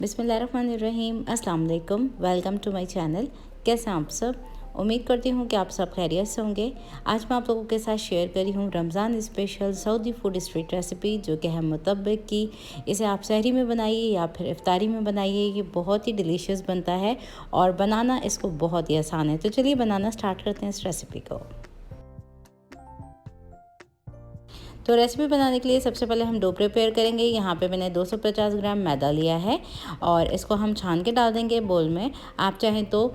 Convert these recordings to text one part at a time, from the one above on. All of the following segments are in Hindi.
बिस्मिल्लाहिर्रहमानिर्रहीम, अस्सलाम वालेकुम। Welcome to my channel. कैसे हैं आप सब? उम्मीद करती हूँ कि आप सब खैरियत से होंगे। आज मैं आप लोगों के साथ शेयर करी हूँ Ramzan special Saudi food street recipe, जो कि है मुतब्बिक की। इसे आप सहरी में बनाइए या फिर इफ्तारी में बनाइए, ये बहुत ही डिलीशियस बनता है और बनाना इसको बहुत ही आसान है। तो चलिए बनाना स्टार्ट करते हैं इस रेसिपी को। तो रेसिपी बनाने के लिए सबसे पहले हम डो प्रिपेयर करेंगे। यहाँ पे मैंने 250 ग्राम मैदा लिया है और इसको हम छान के डाल देंगे बोल में। आप चाहें तो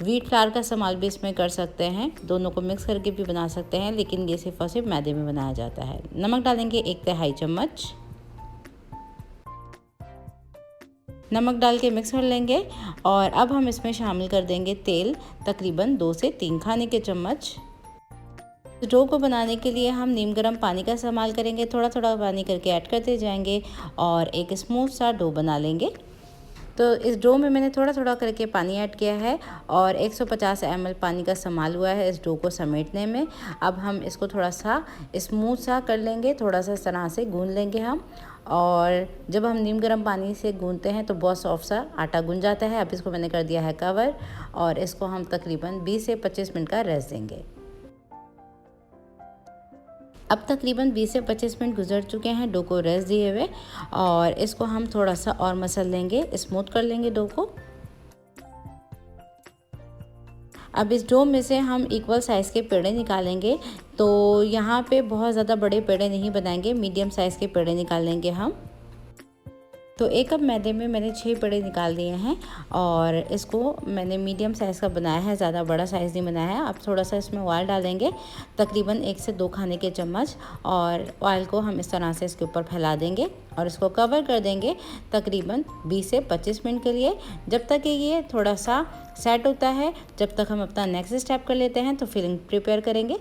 व्हीट फ्लावर का इस्तेमाल भी इसमें कर सकते हैं, दोनों को मिक्स करके भी बना सकते हैं, लेकिन ये सिर्फ और सिर्फ मैदे में बनाया जाता है। नमक डालेंगे 1 तिहाई चम्मच। नमक डाल के मिक्स कर लेंगे और अब हम इसमें शामिल कर देंगे तेल, तकरीबन 2 से 3 खाने के चम्मच। डो को बनाने के लिए हम नीम गर्म पानी का इस्तेमाल करेंगे, थोड़ा थोड़ा पानी करके ऐड करते जाएंगे और एक स्मूथ सा डो बना लेंगे। तो इस डो में मैंने थोड़ा थोड़ा करके पानी ऐड किया है और 150 ml पानी का इस्तेमाल हुआ है इस डो को समेटने में। अब हम इसको थोड़ा सा स्मूथ सा कर लेंगे, थोड़ा सा इस तरह से गूंद लेंगे हम। और जब हम नीम गर्म पानी से गूंदते हैं तो बहुत सॉफ्ट सा आटा गूंज जाता है। अब इसको मैंने कर दिया है कवर और इसको हम तकरीबन 20 से 25 मिनट का रेस्ट देंगे। अब तकरीबन 20 से 25 मिनट गुजर चुके हैं डो को रेस्ट दिए हुए और इसको हम थोड़ा सा और मसल लेंगे, स्मूथ कर लेंगे डो को। अब इस डो में से हम इक्वल साइज़ के पेड़े निकालेंगे। तो यहाँ पे बहुत ज़्यादा बड़े पेड़े नहीं बनाएंगे, मीडियम साइज़ के पेड़े निकाल लेंगे हम। तो 1 कप मैदे में मैंने 6 पेड़े निकाल दिए हैं और इसको मैंने मीडियम साइज़ का बनाया है, ज़्यादा बड़ा साइज़ नहीं बनाया है। अब थोड़ा सा इसमें ऑयल डालेंगे, तकरीबन 1 से 2 खाने के चम्मच, और ऑयल को हम इस तरह से इसके ऊपर फैला देंगे और इसको कवर कर देंगे तकरीबन 20 से 25 मिनट के लिए, जब तक कि ये थोड़ा सा सेट होता है। जब तक हम अपना नेक्स्ट स्टेप कर लेते हैं तो फिलिंग प्रिपेयर करेंगे।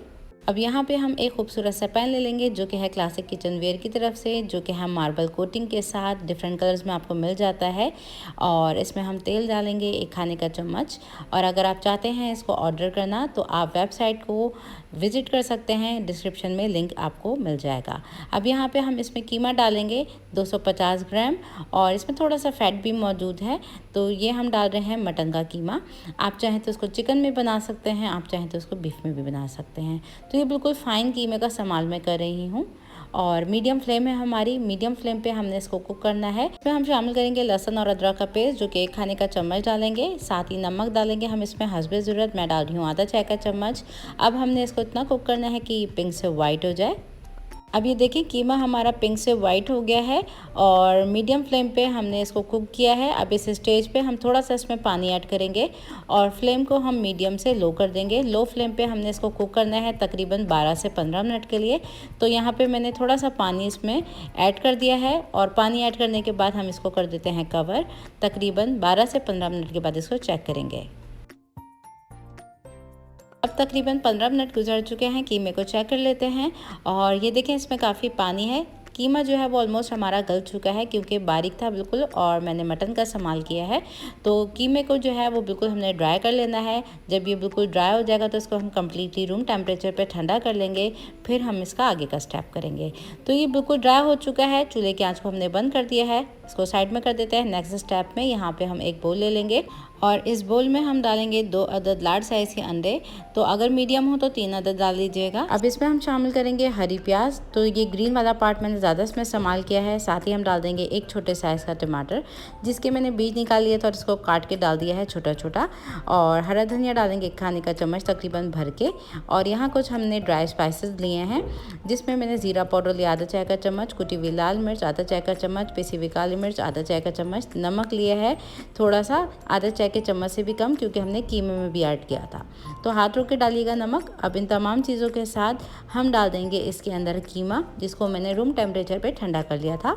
अब यहाँ पे हम एक खूबसूरत सा पैन ले लेंगे, जो कि है क्लासिक किचन वेयर की तरफ से, जो कि हम मार्बल कोटिंग के साथ डिफरेंट कलर्स में आपको मिल जाता है। और इसमें हम तेल डालेंगे 1 खाने का चम्मच। और अगर आप चाहते हैं इसको ऑर्डर करना तो आप वेबसाइट को विज़िट कर सकते हैं, डिस्क्रिप्शन में लिंक आपको मिल जाएगा। अब यहाँ पे हम इसमें कीमा डालेंगे 250 ग्राम और इसमें थोड़ा सा फैट भी मौजूद है। तो ये हम डाल रहे हैं मटन का कीमा। आप चाहें तो इसको चिकन में बना सकते हैं, आप चाहें तो इसको बीफ में भी बना सकते हैं। तो ये बिल्कुल फ़ाइन कीमे का इस्तेमाल मैं कर रही हूँ और मीडियम फ्लेम है हमारी। मीडियम फ्लेम पे हमने इसको कुक करना है। इसमें हम शामिल करेंगे लहसुन और अदरक का पेस्ट, जो कि 1 खाने का चम्मच डालेंगे। साथ ही नमक डालेंगे हम इसमें हस्बे ज़रूरत, मैं डाल रही हूँ आधा चाय का चम्मच। अब हमने इसको इतना कुक करना है कि पिंक से वाइट हो जाए। अब ये देखिए कीमा हमारा पिंक से वाइट हो गया है और मीडियम फ्लेम पे हमने इसको कुक किया है। अब इस स्टेज पे हम थोड़ा सा इसमें पानी ऐड करेंगे और फ्लेम को हम मीडियम से लो कर देंगे। लो फ्लेम पे हमने इसको कुक करना है तकरीबन 12 से 15 मिनट के लिए। तो यहाँ पे मैंने थोड़ा सा पानी इसमें ऐड कर दिया है और पानी ऐड करने के बाद हम इसको कर देते हैं कवर। तकरीबन 12 से 15 मिनट के बाद इसको चेक करेंगे। अब तकरीबन 15 मिनट गुजर चुके हैं, कीमे को चेक कर लेते हैं और ये देखें इसमें काफ़ी पानी है। कीमा जो है वो ऑलमोस्ट हमारा गल चुका है, क्योंकि बारीक था बिल्कुल और मैंने मटन का इस्तेमाल किया है। तो कीमे को जो है वो बिल्कुल हमने ड्राई कर लेना है। जब ये बिल्कुल ड्राई हो जाएगा तो इसको हम कम्प्लीटली रूम टेम्परेचर पे ठंडा कर लेंगे, फिर हम इसका आगे का स्टेप करेंगे। तो ये बिल्कुल ड्राई हो चुका है, चूल्हे की आँच को हमने बंद कर दिया है। इसको साइड में कर देते हैं। नेक्स्ट स्टेप में यहाँ पे हम एक बोल ले लेंगे और इस बोल में हम डालेंगे 2 अदद लार्ज साइज़ के अंडे। तो अगर मीडियम हो तो 3 अदद डाल लीजिएगा। अब इसमें हम शामिल करेंगे हरी प्याज। तो ये ग्रीन वाला पार्ट मैंने ज़्यादा इसमें इस्तेमाल किया है। साथ ही हम डाल देंगे 1 छोटे साइज़ का टमाटर, जिसके मैंने बीज निकाल लिया था और इसको काट के डाल दिया है छोटा छोटा। और हरा धनिया डालेंगे 1 खाने का चम्मच तकरीबन भर के। और यहाँ कुछ हमने ड्राई स्पाइसेस लिए हैं, जिसमें मैंने ज़ीरा पाउडर लिया आधा चाय का चम्मच, कुटी हुई लाल मिर्च आधा चाय का चम्मच, पिसी हुई काली मिर्च आधा चाय का चम्मच, नमक लिया है थोड़ा सा आधा चाय के चम्मच से भी कम, क्योंकि हमने कीमे में भी ऐड किया था। तो हाथ रोक के डालिएगा नमक। अब इन तमाम चीज़ों के साथ हम डाल देंगे इसके अंदर कीमा, जिसको मैंने रूम टेम्परेचर पे ठंडा कर लिया था।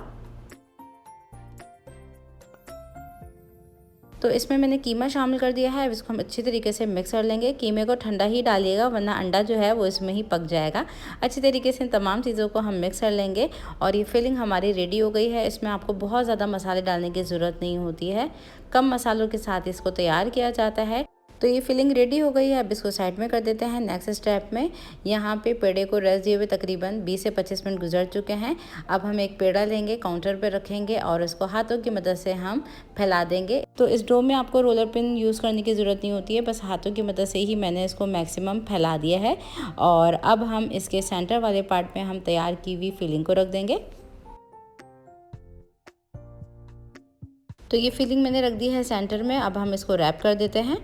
तो इसमें मैंने कीमा शामिल कर दिया है। अब इसको हम अच्छी तरीके से मिक्स कर लेंगे। कीमे को ठंडा ही डालिएगा, वरना अंडा जो है वो इसमें ही पक जाएगा। अच्छी तरीके से इन तमाम चीज़ों को हम मिक्स कर लेंगे और ये फिलिंग हमारी रेडी हो गई है। इसमें आपको बहुत ज़्यादा मसाले डालने की ज़रूरत नहीं होती है, कम मसालों के साथ इसको तैयार किया जाता है। तो ये फिलिंग रेडी हो गई है। अब इसको साइड में कर देते हैं। नेक्स्ट स्टेप में यहाँ पे पेड़े को रेस्ट दिए हुए तकरीबन 20 से 25 मिनट गुजर चुके हैं। अब हम एक पेड़ा लेंगे, काउंटर पे रखेंगे और इसको हाथों की मदद से हम फैला देंगे। तो इस डो में आपको रोलर पिन यूज़ करने की ज़रूरत नहीं होती है, बस हाथों की मदद से ही मैंने इसको मैक्सिमम फैला दिया है। और अब हम इसके सेंटर वाले पार्ट में हम तैयार की हुई फिलिंग को रख देंगे। तो ये फिलिंग मैंने रख दी है सेंटर में। अब हम इसको रैप कर देते हैं।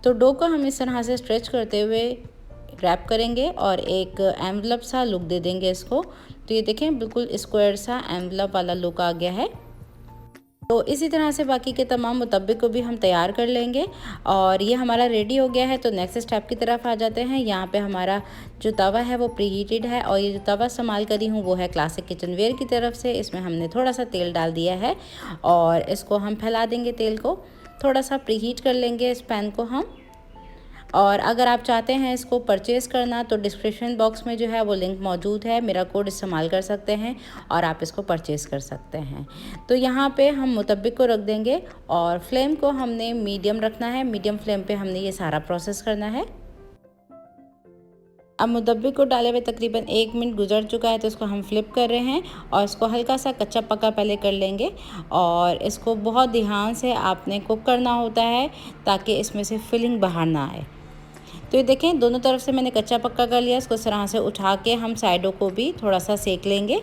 तो डो को हम इस तरह से स्ट्रेच करते हुए रैप करेंगे और एक एनवलप सा लुक दे देंगे इसको। तो ये देखें बिल्कुल स्क्वायर सा एनवलप वाला लुक आ गया है। तो इसी तरह से बाकी के तमाम मुतब्बिक को भी हम तैयार कर लेंगे और ये हमारा रेडी हो गया है। तो नेक्स्ट स्टेप की तरफ आ जाते हैं। यहाँ पे हमारा जो तवा है वो प्री हीटेड है और ये जो तवा इस्तेमाल करी हूँ वो है क्लासिक किचनवेयर की तरफ से। इसमें हमने थोड़ा सा तेल डाल दिया है और इसको हम फैला देंगे। तेल को थोड़ा सा प्री हीट कर लेंगे इस पैन को हम। और अगर आप चाहते हैं इसको परचेज़ करना तो डिस्क्रिप्शन बॉक्स में जो है वो लिंक मौजूद है, मेरा कोड इस्तेमाल कर सकते हैं और आप इसको परचेज़ कर सकते हैं। तो यहाँ पे हम मुतब्बिक को रख देंगे और फ्लेम को हमने मीडियम रखना है। मीडियम फ्लेम पे हमने ये सारा प्रोसेस करना है। अब मुतब्बिक को डाले हुए तकरीबन 1 मिनट गुजर चुका है, तो इसको हम फ्लिप कर रहे हैं और इसको हल्का सा कच्चा पक्का पहले कर लेंगे और इसको बहुत ध्यान से आपने कुक करना होता है ताकि इसमें से फिलिंग बाहर ना आए। तो ये देखें दोनों तरफ से मैंने कच्चा पक्का कर लिया। इसको इस तरह से उठा के हम साइडों को भी थोड़ा सा सेक लेंगे।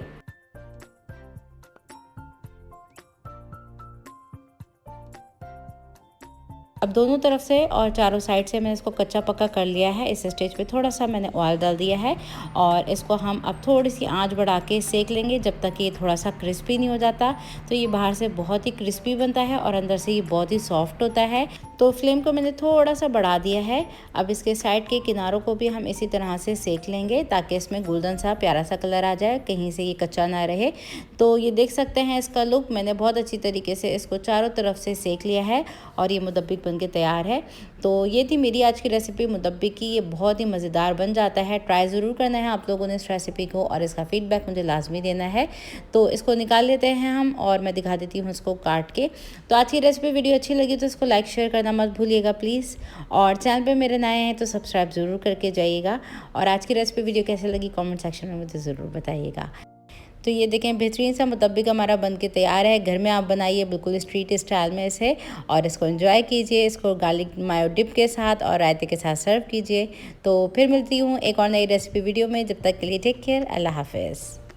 अब दोनों तरफ से और चारों साइड से मैंने इसको कच्चा पक्का कर लिया है। इस स्टेज पे थोड़ा सा मैंने ऑयल डाल दिया है और इसको हम अब थोड़ी सी आंच बढ़ा के सेक लेंगे जब तक कि ये थोड़ा सा क्रिस्पी नहीं हो जाता। तो ये बाहर से बहुत ही क्रिस्पी बनता है और अंदर से ये बहुत ही सॉफ्ट होता है। तो फ्लेम को मैंने थोड़ा सा बढ़ा दिया है। अब इसके साइड के किनारों को भी हम इसी तरह से सेक लेंगे ताकि इसमें गोल्डन सा प्यारा सा कलर आ जाए, कहीं से ये कच्चा ना रहे। तो ये देख सकते हैं इसका लुक। मैंने बहुत अच्छी तरीके से इसको चारों तरफ से सेक लिया है और ये मुतब्बिक बनके तैयार है। तो ये थी मेरी आज की रेसिपी मुतब्बिक की। ये बहुत ही मज़ेदार बन जाता है। ट्राई ज़रूर करना है आप लोगों ने इस रेसिपी को और इसका फीडबैक मुझे लाजमी देना है। तो इसको निकाल लेते हैं हम और मैं दिखा देती हूँ इसको काट के। तो आज की रेसिपी वीडियो अच्छी लगी तो इसको लाइक शेयर करना मत भूलिएगा प्लीज़। और चैनल पे मेरे नए हैं तो सब्सक्राइब ज़रूर करके जाइएगा। और आज की रेसिपी वीडियो कैसे लगी कमेंट सेक्शन में मुझे ज़रूर बताइएगा। तो ये देखें बेहतरीन सा मुतब्बिक हमारा बन के तैयार है। घर में आप बनाइए बिल्कुल स्ट्रीट स्टाइल में इसे और इसको एंजॉय कीजिए। इसको गार्लिक मायो डिप के साथ और रायते के साथ सर्व कीजिए। तो फिर मिलती हूँ एक और नई रेसिपी वीडियो में। जब तक के लिए टेक केयर, अल्लाह हाफिज़।